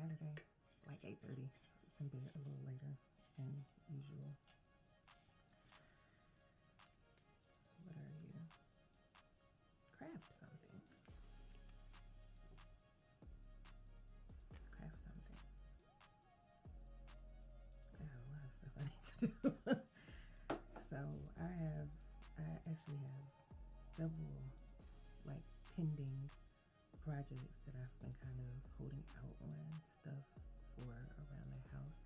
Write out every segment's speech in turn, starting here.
Saturday, like 8:30. It's in bed a little later than usual. What are you? Craft something. Craft something. I got a lot of stuff I need to do. So I actually have several like pending projects that I've been kind of holding out on stuff for around the house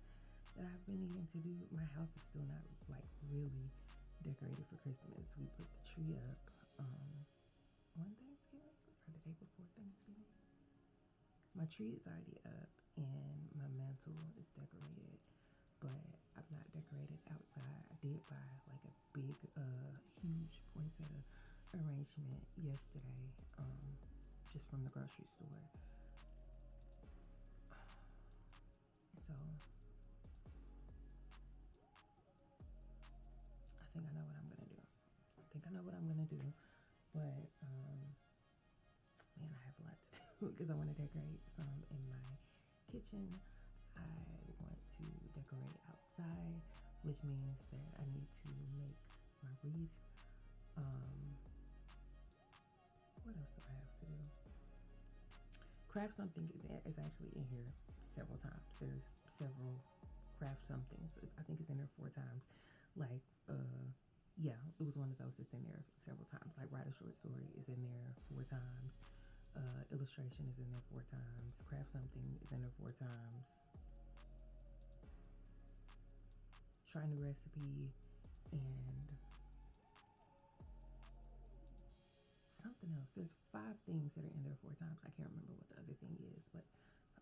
that I've been needing to do. My house is still not like really decorated for Christmas. We put the tree up on Thanksgiving or the day before Thanksgiving. My tree is already up and my mantle is decorated, but I've not decorated outside. I did buy like a big huge poinsettia arrangement yesterday, just from the grocery store. So I think I know what I'm gonna do. But man, I have a lot to do because I want to decorate some in my kitchen. I want to decorate outside, which means that I need to make my wreath. What else do I have to do? Craft something is actually in here several times. There's several craft somethings. I think it's in there 4 times. Like, yeah, it was one of those that's in there several times. Like, write a short story is in there 4 times. Illustration is in there 4 times. Craft something is in there 4 times. Try a new recipe and something else. There's 5 things that are in there 4 times. I can't remember what the other thing is, but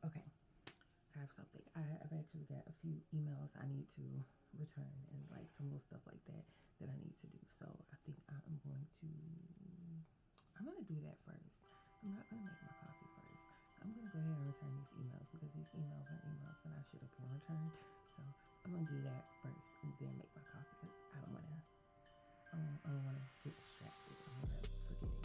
okay. I have something. I've actually got a few emails I need to return and like some little stuff like that I need to do. So I think I'm going to do that first. I'm not going to make my coffee first. I'm going to go ahead and return these emails because these emails are emails and I should have been returned. So I'm going to do that first and then make my coffee because I don't want to get distracted. I don't want to forget it.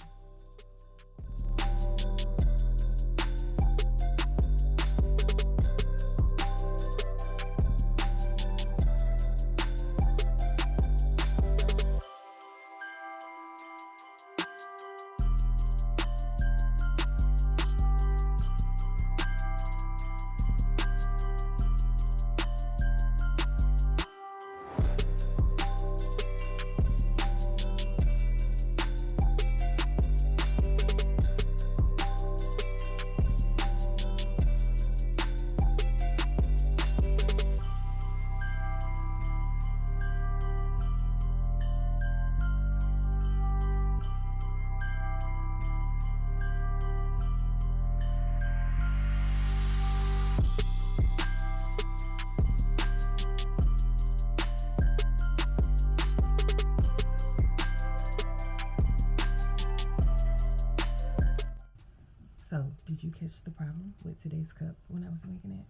So, did you catch the problem with today's cup when I was making it?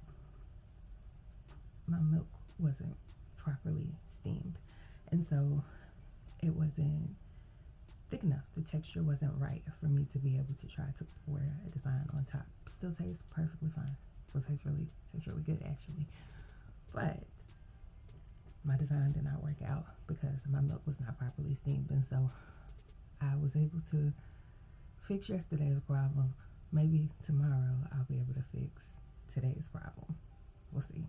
My milk wasn't properly steamed, and so it wasn't thick enough. The texture wasn't right for me to be able to try to pour a design on top. Still tastes perfectly fine. Still tastes really good actually, but my design did not work out because my milk was not properly steamed, and so I was able to fix yesterday's problem. Maybe tomorrow I'll be able to fix today's problem. We'll see.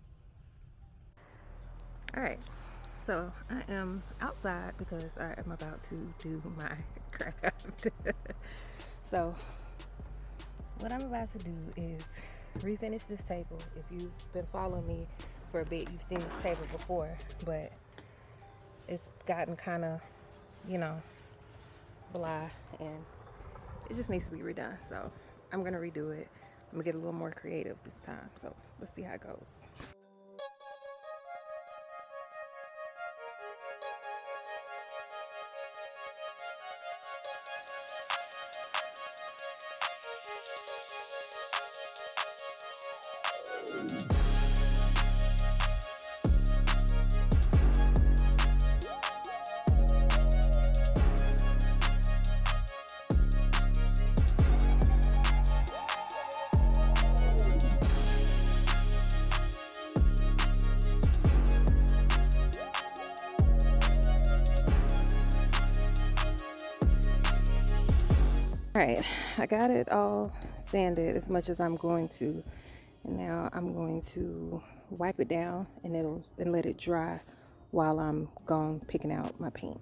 All right, so I am outside because I am about to do my craft. So what I'm about to do is refinish this table. If you've been following me for a bit, you've seen this table before, but it's gotten kind of, blah, and it just needs to be redone. So I'm gonna redo it. I'm gonna get a little more creative this time. So let's see how it goes. All right, I got it all sanded as much as I'm going to, and now I'm going to wipe it down and let it dry while I'm gone picking out my paint.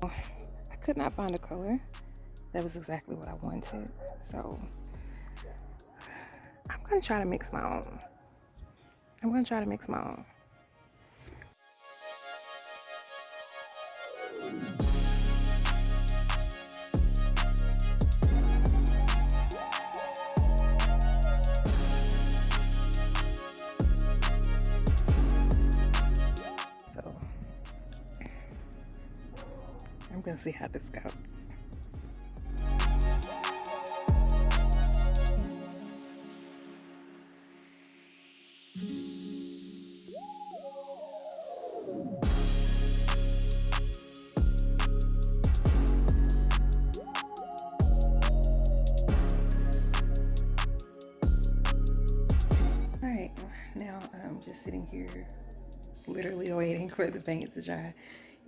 I could not find a color that was exactly what I wanted, so I'm gonna try to mix my own. So I'm gonna see how this goes. Alright, now I'm just sitting here literally waiting for the paint to dry,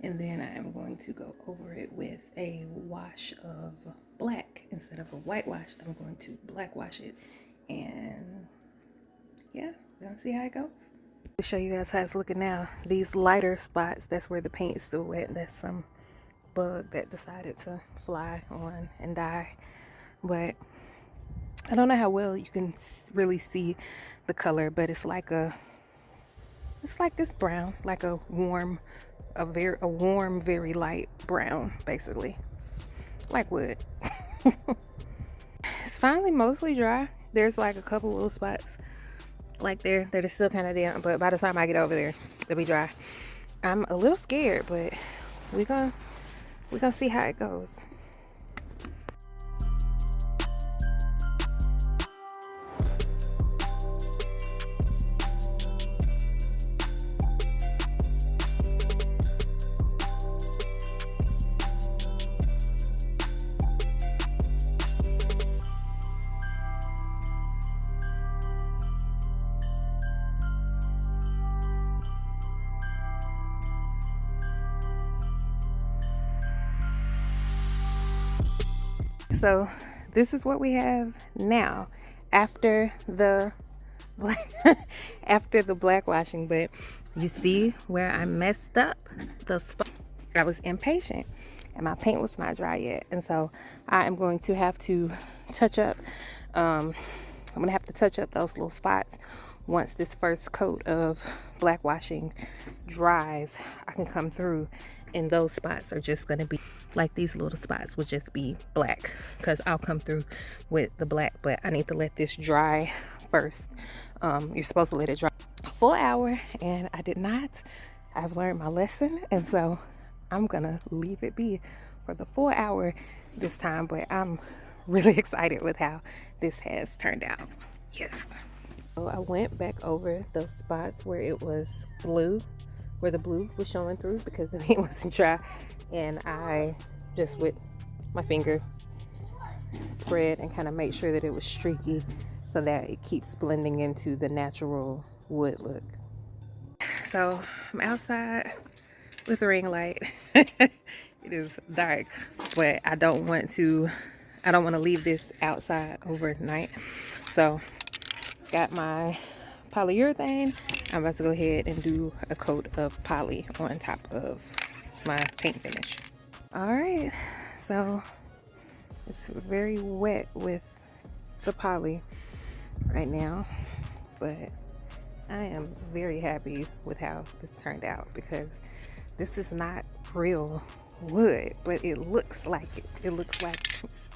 and then I am going to go over it with a wash of black. Instead of a whitewash, I'm going to black wash it, and yeah, we're gonna see how it goes. To show you guys how it's looking now, these lighter spots, that's where the paint is still wet. That's some bug that decided to fly on and die. But I don't know how well you can really see the color, but it's like this brown, like a warm, very light brown, basically, like wood. It's finally mostly dry. There's like a couple little spots like there that are still kind of damp, but by the time I get over there, it'll be dry. I'm a little scared, but we're gonna see how it goes. So this is what we have now after the black washing. But you see where I messed up the spot. I was impatient and my paint was not dry yet, and so I am going to have to touch up I'm gonna have to touch up those little spots. Once this first coat of black washing dries, I can come through, and those spots are just gonna be like, these little spots will just be black, because I'll come through with the black. But I need to let this dry first. You're supposed to let it dry a full hour, and I did not. I've learned my lesson, and so I'm gonna leave it be for the full hour this time. But I'm really excited with how this has turned out. Yes. So I went back over those spots where it was blue, where the blue was showing through because the paint wasn't dry, and I just with my finger spread and kind of make sure that it was streaky so that it keeps blending into the natural wood look. So I'm outside with a ring light. It is dark, but I don't want to leave this outside overnight. So got my polyurethane. I'm about to go ahead and do a coat of poly on top of my paint finish. All right, so it's very wet with the poly right now, but I am very happy with how this turned out, because this is not real wood, but it looks like it. It looks like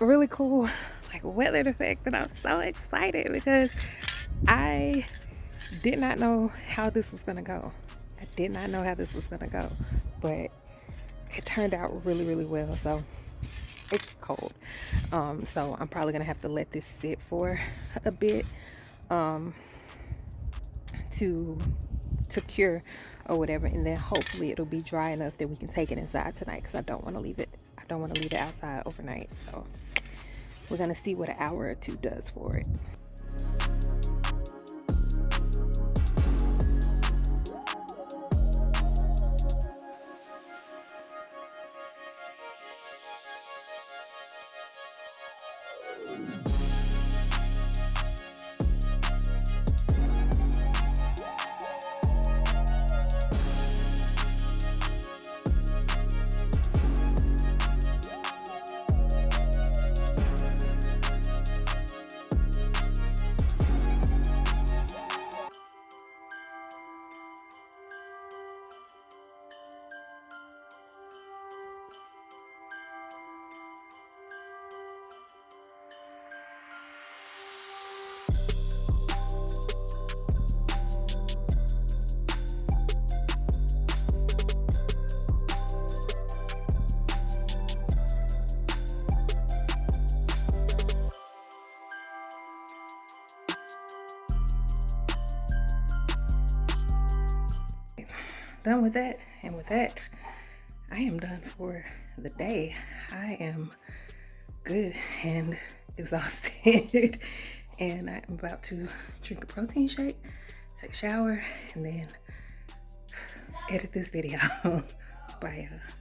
a really cool like weathered effect, and I'm so excited because I did not know how this was gonna go. But it turned out really, really well. So it's cold, so I'm probably gonna have to let this sit for a bit to cure or whatever, and then hopefully it'll be dry enough that we can take it inside tonight, because I don't want to leave it outside overnight. So we're gonna see what an hour or two does for it. done with that. And with that, I am done for the day. I am good and exhausted. And I'm about to drink a protein shake, take a shower, and then edit this video. Bye, y'all.